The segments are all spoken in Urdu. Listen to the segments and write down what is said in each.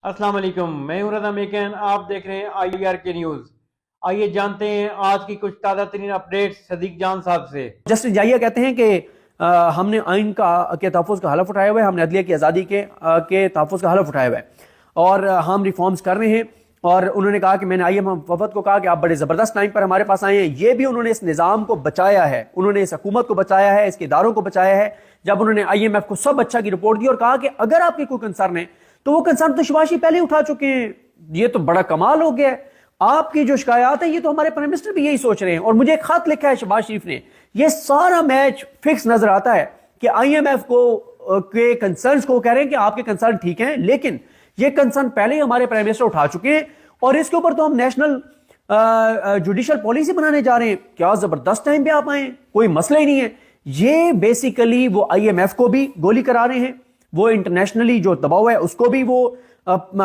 السلام علیکم، میں ہوں رضا میکن، آپ دیکھ رہے ہیں آئی آر کے نیوز۔ آئیے جانتے ہیں آج کی کچھ تازہ ترین اپڈیٹ صدیق جان صاحب سے۔ جسٹس جائیہ کہتے ہیں کہ ہم نے آئین کے تحفظ کا حلف اٹھایا ہوا ہے، ہم نے عدلیہ کی آزادی کے تحفظ کا حلف اٹھایا ہوا ہے اور ہم ریفارمز کر رہے ہیں۔ اور انہوں نے کہا کہ میں نے آئی ایم وفد کو کہا کہ آپ بڑے زبردست ٹائم پر ہمارے پاس آئے ہیں۔ یہ بھی انہوں نے اس نظام کو بچایا ہے، انہوں نے اس حکومت کو بچایا ہے، اس کے اداروں کو بچایا ہے، جب انہوں نے آئی ایم ایف کو سب اچھا کی رپورٹ دی اور کہا کہ اگر آپ کی کوئی کنسرن ہے تو وہ کنسرن تو شباز شریف پہلے اٹھا چکے ہیں۔ یہ تو بڑا کمال ہو گیا ہے، آپ کی جو شکایات ہیں یہ تو ہمارے پرائم منسٹر بھی یہی سوچ رہے ہیں۔ اور مجھے ایک خط لکھا ہے شباز شریف نے، یہ سارا میچ فکس نظر آتا ہے کہ آئی ایم ایف کو کے کنسرنز کو کہہ رہے ہیں کہ آپ کے کنسرن ٹھیک ہیں، لیکن یہ کنسرن پہلے ہی ہمارے پرائم منسٹر اٹھا چکے ہیں اور اس کے اوپر تو ہم نیشنل جوڈیشل پالیسی بنانے جا رہے ہیں۔ کیا زبردست ٹائم پہ آپ آئے ہیں، کوئی مسئلہ ہی نہیں ہے۔ یہ بیسیکلی وہ آئی ایم ایف کو بھی گولی کرا رہے ہیں، وہ انٹرنیشنلی جو دباؤ ہے اس کو بھی وہ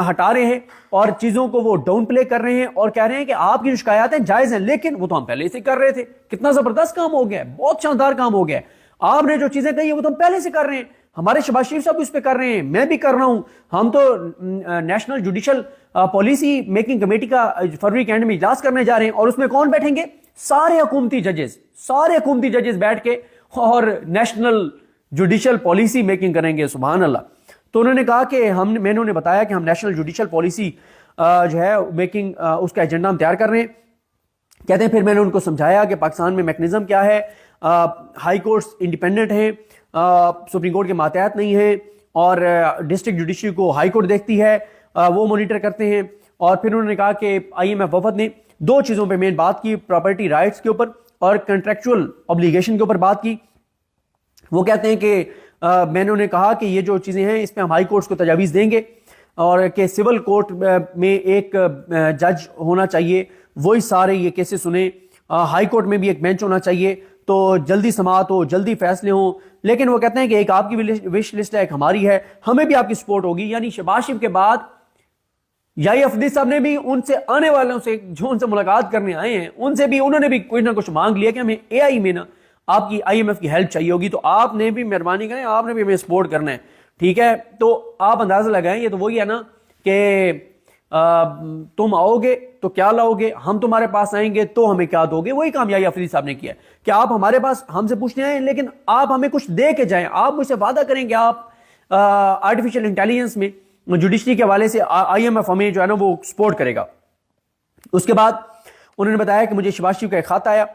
ہٹا رہے ہیں اور چیزوں کو وہ ڈاؤن پلے کر رہے ہیں اور کہہ رہے ہیں کہ آپ کی جو شکایات ہیں جائز ہیں، لیکن وہ تو ہم پہلے سے کر رہے تھے۔ کتنا زبردست کام ہو گیا ہے، بہت شاندار کام ہو گیا ہے۔ آپ نے جو چیزیں کہی ہیں وہ تو ہم پہلے سے کر رہے ہیں، ہمارے شباز شریف صاحب اس پہ کر رہے ہیں، میں بھی کر رہا ہوں۔ ہم تو national judicial policy making committee کا فروری کے اینڈ میں اجلاس کرنے جا رہے ہیں اور اس میں کون بیٹھیں گے؟ سارے حکومتی ججز بیٹھ کے اور نیشنل جوڈیشل پالیسی میکنگ کریں گے۔ سبحان اللہ۔ تو انہوں نے کہا کہ میں نے انہیں بتایا کہ ہم نیشنل جوڈیشل پالیسی جو ہے میکنگ اس کا ایجنڈا ہم تیار کر رہے ہیں۔ کہتے ہیں پھر میں نے ان کو سمجھایا کہ پاکستان میں میکنزم کیا ہے، ہائی کورٹس انڈیپینڈنٹ ہیں، سپریم کورٹ کے ماتحت نہیں ہیں اور ڈسٹرکٹ جوڈیشری کو ہائی کورٹ دیکھتی ہے، وہ مانیٹر کرتے ہیں۔ اور پھر انہوں نے کہا کہ آئی ایم ایف وفد نے دو چیزوں پہ مین بات کی، پراپرٹی رائٹس کے اوپر اور کنٹریکچوئل اوبلیگیشن کے اوپر بات کی۔ وہ کہتے ہیں کہ میں نے انہیں کہا کہ یہ جو چیزیں ہیں اس پہ ہم ہائی کورٹس کو تجاویز دیں گے اور کہ سول کورٹ میں ایک جج ہونا چاہیے، وہی سارے یہ کیسز سنیں، ہائی کورٹ میں بھی ایک بینچ ہونا چاہیے تو جلدی سماعت ہو، جلدی فیصلے ہوں۔ لیکن وہ کہتے ہیں کہ ایک آپ کی وش لسٹ ہے، ایک ہماری ہے، ہمیں بھی آپ کی سپورٹ ہوگی۔ یعنی شباز شریف کے بعد یائی افریدی صاحب نے بھی ان سے آنے والوں سے جو ان سے ملاقات کرنے آئے ہیں ان سے بھی انہوں نے بھی کچھ نہ کچھ مانگ لیا کہ ہمیں اے آئی میں نا آپ کی آئی ایم ایف کی ہیلپ چاہیے ہوگی، تو آپ نے بھی مہربانی کریں، آپ نے بھی ہمیں سپورٹ کرنا ہے، ٹھیک ہے؟ تو آپ اندازہ لگائیں، یہ تو وہی ہے نا کہ تم آؤ گے تو کیا لاؤ گے، ہم تمہارے پاس آئیں گے تو ہمیں کیا دو گے۔ وہی کام یائی افریدی صاحب نے کیا ہے کہ آپ ہمارے پاس ہم سے پوچھنے آئیں لیکن آپ ہمیں کچھ دے کے جائیں، آپ مجھ سے وعدہ کریں کہ آپ آرٹیفیشل انٹیلیجنس میں جوڈیشری کے حوالے سے آئی ایم ایف ہمیں جو ہے نا وہ سپورٹ کرے گا۔ اس کے بعد انہوں نے بتایا کہ مجھے شباز شریف کا ایک خط آیا،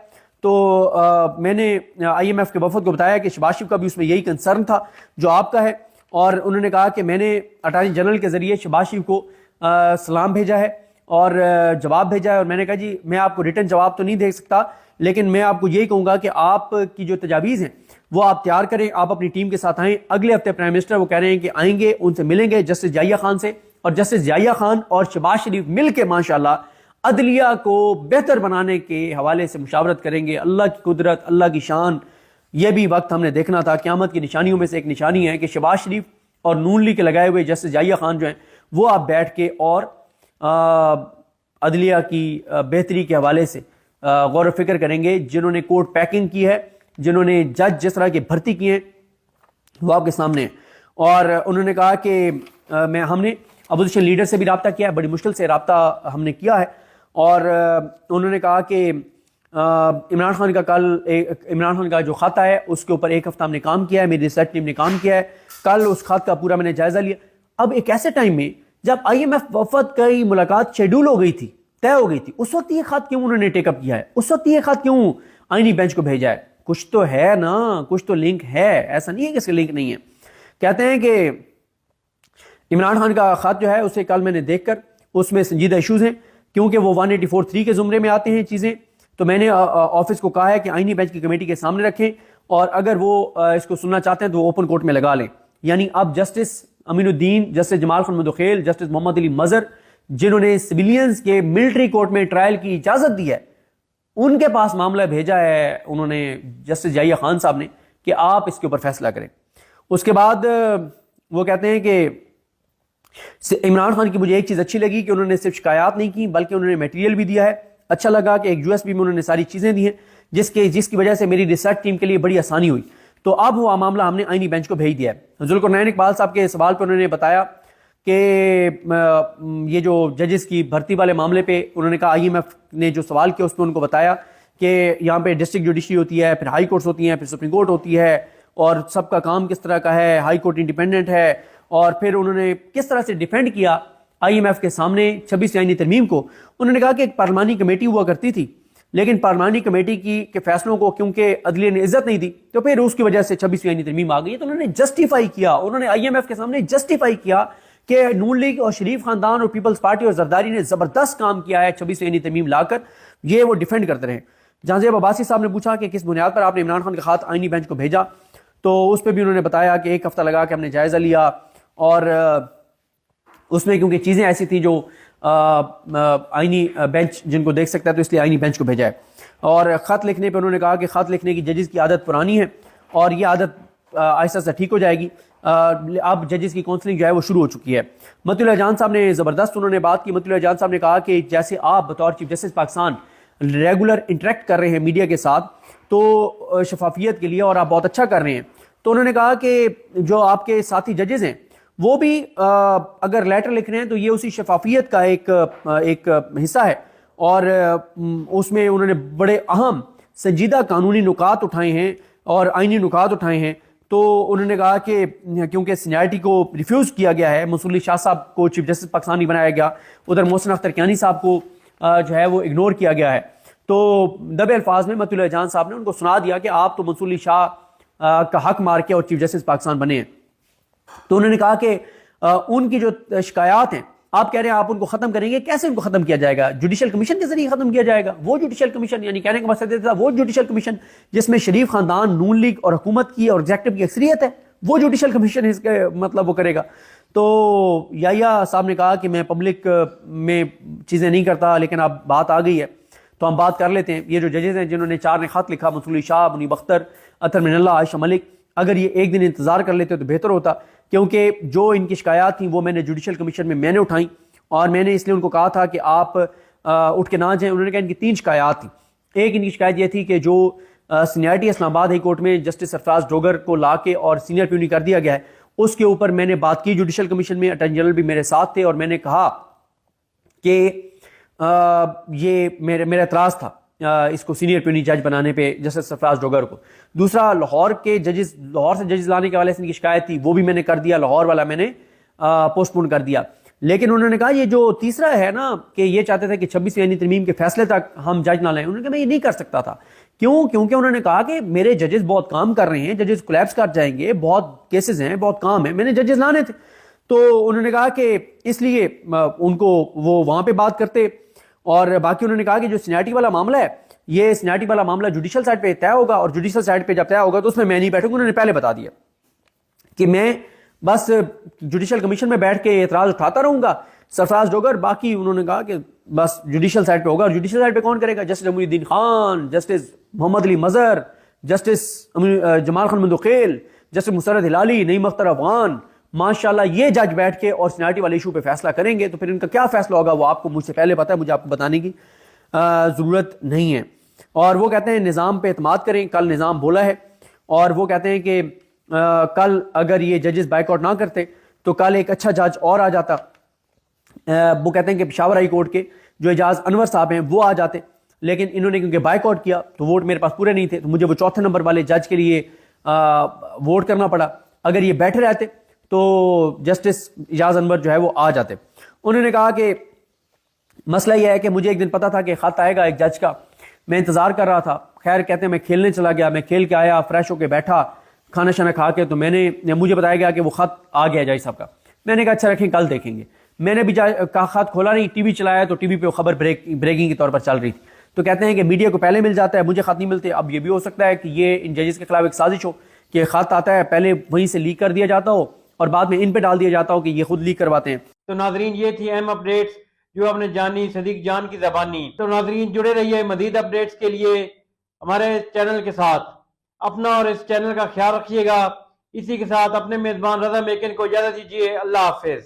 تو میں نے آئی ایم ایف کے وفد کو بتایا کہ شباز شریف کا بھی اس میں یہی کنسرن تھا جو آپ کا ہے، اور انہوں نے کہا کہ میں نے اٹارنی جنرل کے ذریعے شباز شریف کو سلام بھیجا ہے اور جواب بھیجا ہے، اور میں نے کہا جی میں آپ کو ریٹن جواب تو نہیں دے سکتا لیکن میں آپ کو یہی کہوں گا کہ آپ کی جو تجاویز ہیں وہ آپ تیار کریں، آپ اپنی ٹیم کے ساتھ آئیں۔ اگلے ہفتے پرائم منسٹر وہ کہہ رہے ہیں کہ آئیں گے، ان سے ملیں گے جسٹس جائیہ خان سے، اور جسٹس جائیہ خان اور شباز شریف مل کے ماشاءاللہ عدلیہ کو بہتر بنانے کے حوالے سے مشاورت کریں گے۔ اللہ کی قدرت، اللہ کی شان، یہ بھی وقت ہم نے دیکھنا تھا۔ قیامت کی نشانیوں میں سے ایک نشانی ہے کہ شباز شریف اور نون لیگ کے لگائے ہوئے جسٹس جائیہ خان جو ہیں وہ آپ بیٹھ کے اور عدلیہ کی بہتری کے حوالے سے غور و فکر کریں گے۔ جنہوں نے کورٹ پیکنگ کی ہے، جنہوں نے جج جس طرح کی بھرتی کی ہیں، وہ آپ کے سامنے ہیں۔ اور انہوں نے کہا کہ ہم نے اپوزیشن لیڈر سے بھی رابطہ کیا ہے، بڑی مشکل سے رابطہ ہم نے کیا ہے، اور انہوں نے کہا کہ عمران خان کا جو خط ہے اس کے اوپر ایک ہفتہ ہم نے کام کیا ہے، میری ریسرچ ٹیم نے کام کیا ہے، کل اس خط کا پورا میں نے جائزہ لیا۔ اب ایک ایسے ٹائم میں جب آئی ایم ایف وفد کی ملاقات شیڈول ہو گئی تھی، طے ہو گئی تھی، اس وقت یہ خط کیوں انہوں نے ٹیک اپ کیا ہے؟ اس وقت یہ خط کیوں آئینی بینچ کو بھیجا ہے؟ کچھ تو ہے نا، کچھ تو لنک ہے، ایسا نہیں ہے کہ اس کا لنک نہیں ہے۔ کہتے ہیں کہ عمران خان کا خط جو ہے اسے کل میں نے دیکھ کر اس میں سنجیدہ ایشوز ہیں، کیونکہ وہ 184(3) کے زمرے میں آتے ہیں چیزیں، تو میں نے آفس کو کہا ہے کہ آئینی بینچ کی کمیٹی کے سامنے رکھیں، اور اگر وہ اس کو سننا چاہتے ہیں تو وہ اوپن کورٹ میں لگا لیں۔ یعنی اب جسٹس امین الدین، جسٹس جمال خان مدوخیل، جسٹس محمد علی مظہر، جنہوں نے سویلینز کے ملٹری کورٹ میں ٹرائل کی اجازت دی ہے، ان کے پاس معاملہ بھیجا ہے انہوں نے جسٹس جائیہ خان صاحب نے کہ آپ اس کے اوپر فیصلہ کریں۔ اس کے بعد وہ کہتے ہیں کہ عمران خان کی مجھے ایک چیز اچھی لگی کہ انہوں نے صرف شکایات نہیں کی بلکہ انہوں نے میٹیریل بھی دیا ہے۔ اچھا لگا کہ ایک USB میں انہوں نے ساری چیزیں دی ہیں جس کی وجہ سے میری ریسرچ ٹیم کے لیے بڑی آسانی ہوئی۔ تو اب وہ معاملہ ہم نے آئینی بینچ کو بھیج دیا ہے۔ ذوالقرنین اقبال صاحب کے سوال پر انہوں نے بتایا کہ یہ جو ججز کی بھرتی والے معاملے پہ انہوں نے کہا IMF نے جو سوال کیا اس پہ ان کو بتایا کہ یہاں پہ ڈسٹرکٹ جوڈیشری ہوتی ہے، پھر ہائی کورٹس ہوتی ہیں، پھر سپریم کورٹ ہوتی ہے، اور سب کا کام کس طرح کا ہے، ہائی کورٹ انڈیپینڈنٹ ہے، اور پھر انہوں نے کس طرح سے ڈیفینڈ کیا IMF کے سامنے 26 آئینی ترمیم کو. انہوں نے کہا کہ ایک پارلیمانی کمیٹی ہوا کرتی تھی، لیکن پارلیمانی کمیٹی کے فیصلوں کو کیونکہ عدلیہ نے عزت نہیں دی تو پھر اس کی وجہ سے 26 آئینی ترمیم آ گئی. تو انہوں نے جسٹیفائی کیا، انہوں نے IMF کے سامنے جسٹیفائی کیا کہ نون لیگ اور شریف خاندان اور پیپلز پارٹی اور زرداری نے زبردست کام کیا ہے 26 آئینی ترمیم لا کر، یہ وہ ڈیفینڈ کرتے رہے. جہاں زیب عباسی صاحب نے پوچھا کہ کس بنیاد پر آپ نے عمران خان کا خط آئینی بینچ کو بھیجا، تو اس پہ بھی انہوں نے بتایا کہ ایک ہفتہ لگا کہ ہم نے جائزہ لیا، اور اس میں کیونکہ چیزیں ایسی تھیں جو آئینی بینچ جن کو دیکھ سکتا ہے تو اس لیے آئینی بینچ کو بھیجا ہے. اور خط لکھنے پہ انہوں نے کہا کہ خط لکھنے کی ججز کی عادت پرانی ہے اور یہ عادت آہستہ آہستہ ٹھیک ہو جائے گی. اب ججز کی کاؤنسلنگ جو ہے وہ شروع ہو چکی ہے. مطیع اللہ جان صاحب نے زبردست انہوں نے بات کی. مطیع اللہ جان صاحب نے کہا کہ جیسے آپ بطور chief justice Pakistan regular interact کر رہے ہیں میڈیا کے ساتھ تو شفافیت کے لیے، اور آپ بہت اچھا کر رہے ہیں، تو انہوں نے کہا کہ جو آپ کے ساتھی ججز ہیں وہ بھی اگر لیٹر لکھ رہے ہیں تو یہ اسی شفافیت کا ایک حصہ ہے، اور اس میں انہوں نے بڑے اہم سنجیدہ قانونی نکات اٹھائے ہیں اور آئینی نکات اٹھائے ہیں. تو انہوں نے کہا کہ کیونکہ سینیارٹی کو ریفیوز کیا گیا ہے، منصور علی شاہ صاحب کو چیف جسٹس پاکستان نہیں بنایا گیا، ادھر محسن اختر کیانی صاحب کو جو ہے وہ اگنور کیا گیا ہے، تو دبے الفاظ میں مطیع اللہ جان صاحب نے ان کو سنا دیا کہ آپ تو منصور علی شاہ کا حق مار کے اور چیف جسٹس پاکستان بنے ہیں. تو انہوں نے کہا کہ ان کی جو شکایات ہیں آپ کہہ رہے ہیں آپ ان کو ختم کریں گے، کیسے ان کو ختم کیا جائے گا؟ جوڈیشل کمیشن کے ذریعے ختم کیا جائے گا. وہ جوڈیشل کمیشن، یعنی کہنے کا مقصد تھا وہ جوڈیشل کمیشن جس میں شریف خاندان، نون لیگ اور حکومت کی اور ایگزیکٹو کی اکثریت ہے، وہ جوڈیشل کمیشن اس کے مطلب وہ کرے گا. تو یحییٰ صاحب نے کہا کہ میں پبلک میں چیزیں نہیں کرتا، لیکن اب بات آ گئی ہے تو ہم بات کر لیتے ہیں. یہ جو ججز ہیں جنہوں نے 4 نے خط لکھا، منصور علی شاہ، منیب اختر، اطہر من اللہ، عائشہ ملک، اگر یہ ایک دن انتظار کر لیتے تو بہتر ہوتا، کیونکہ جو ان کی شکایات تھیں وہ میں نے جوڈیشل کمیشن میں نے اٹھائیں، اور میں نے اس لیے ان کو کہا تھا کہ آپ اٹھ کے نہ جائیں. انہوں نے کہا ان کی 3 شکایات تھیں. ایک ان کی شکایت یہ تھی کہ جو سینیارٹی اسلام آباد ہائی کورٹ میں جسٹس سرفراز ڈوگر کو لا کے اور سینئر پیونی کر دیا گیا ہے، اس کے اوپر میں نے بات کی جوڈیشل کمیشن میں. اٹارنی جنرل بھی میرے ساتھ تھے، اور میں نے کہا کہ یہ میرا اعتراض تھا اس کو سینئر پیونی جج بنانے پہ جسٹس سرفراز ڈوگر کو. دوسرا لاہور سے ججز لانے کے حوالے سے ان کی شکایت تھی، وہ بھی میں نے کر دیا، لاہور والا میں نے پوسٹ پون کر دیا. لیکن انہوں نے کہا یہ جو تیسرا ہے نا کہ یہ چاہتے تھے کہ 26 آئینی ترمیم کے فیصلے تک ہم جج نہ لیں. انہوں نے کہا میں یہ نہیں کر سکتا تھا. کیوں؟ کیونکہ انہوں نے کہا کہ میرے ججز بہت کام کر رہے ہیں، ججز کولیپس کر جائیں گے، بہت کیسز ہیں، بہت کام ہے، میں نے ججز لانے تھے. تو انہوں نے کہا کہ اس لیے ان کو وہ وہاں پہ بات کرتے. اور باقی انہوں نے کہا کہ جو سینیارٹی والا معاملہ ہے، یہ سینیارٹی والا معاملہ جوڈیشل سائڈ پہ طے ہوگا، اور جوڈیشل سائڈ پہ جب طے ہوگا تو اس میں نہیں بیٹھوں گا. انہوں نے پہلے بتا دیا کہ میں بس جوڈیشل کمیشن میں بیٹھ کے اعتراض اٹھاتا رہوں گا، سرفراز ڈوگر. باقی انہوں نے کہا کہ بس جوڈیشل سائڈ پہ ہوگا. اور جوڈیشل سائڈ پہ کون کرے گا؟ جسٹس جمہوری الدین خان، جسٹس محمد علی مظہر، جسٹس جمال خان مندوخیل، جسٹس مسرت ہلالی، نعیم اختر افغان، ماشاءاللہ یہ جج بیٹھ کے اور سینیارٹی والے ایشو پہ فیصلہ کریں گے. تو پھر ان کا کیا فیصلہ ہوگا وہ آپ کو مجھ سے پہلے پتا ہے، مجھے آپ کو بتانے کی ضرورت نہیں ہے. اور وہ کہتے ہیں نظام پہ اعتماد کریں. کل نظام بولا ہے، اور وہ کہتے ہیں کہ کل اگر یہ ججز بائیک آؤٹ نہ کرتے تو کل ایک اچھا جج اور آ جاتا. وہ کہتے ہیں کہ پشاور ہائی کورٹ کے جو اعجاز انور صاحب ہیں وہ آ جاتے، لیکن انہوں نے کیونکہ بائیک آؤٹ کیا تو ووٹ میرے پاس پورے نہیں تھے، تو مجھے وہ 4تھے نمبر والے جج کے لیے ووٹ کرنا پڑا. اگر یہ بیٹھے رہتے تو جسٹس اعجاز انور جو ہے وہ آ جاتے. انہوں نے کہا کہ مسئلہ یہ ہے کہ مجھے ایک دن پتا تھا کہ خط آئے گا ایک جج کا، میں انتظار کر رہا تھا. خیر کہتے ہیں میں کھیلنے چلا گیا، میں کھیل کے آیا، فریش ہو کے بیٹھا کھانا شانا کھا کے، تو مجھے بتایا گیا کہ وہ خط آ گیا جج صاحب کا. میں نے کہا اچھا رکھیں کل دیکھیں گے. میں نے بھی خط کھولا نہیں، ٹی وی چلایا تو ٹی وی پہ خبر بریکنگ کے طور پر چل رہی تھی. تو کہتے ہیں کہ میڈیا کو پہلے مل جاتا ہے، مجھے خط نہیں ملتے. اب یہ بھی ہو سکتا ہے کہ یہ ان ججز کے خلاف ایک سازش ہو کہ خط آتا ہے پہلے وہیں سے لیک کر دیا جاتا ہو اور بعد میں ان پہ ڈال دیا جاتا ہو کہ یہ خود لیک کرواتے ہیں. تو ناظرین یہ تھی اہم اپڈیٹس جو آپ نے جانی صدیق جان کی زبانی. تو ناظرین جڑے رہیے مزید اپڈیٹس کے لیے ہمارے چینل کے ساتھ. اپنا اور اس چینل کا خیال رکھیے گا. اسی کے ساتھ اپنے میزبان رضا میکن کو اجازت دیجیے. اللہ حافظ.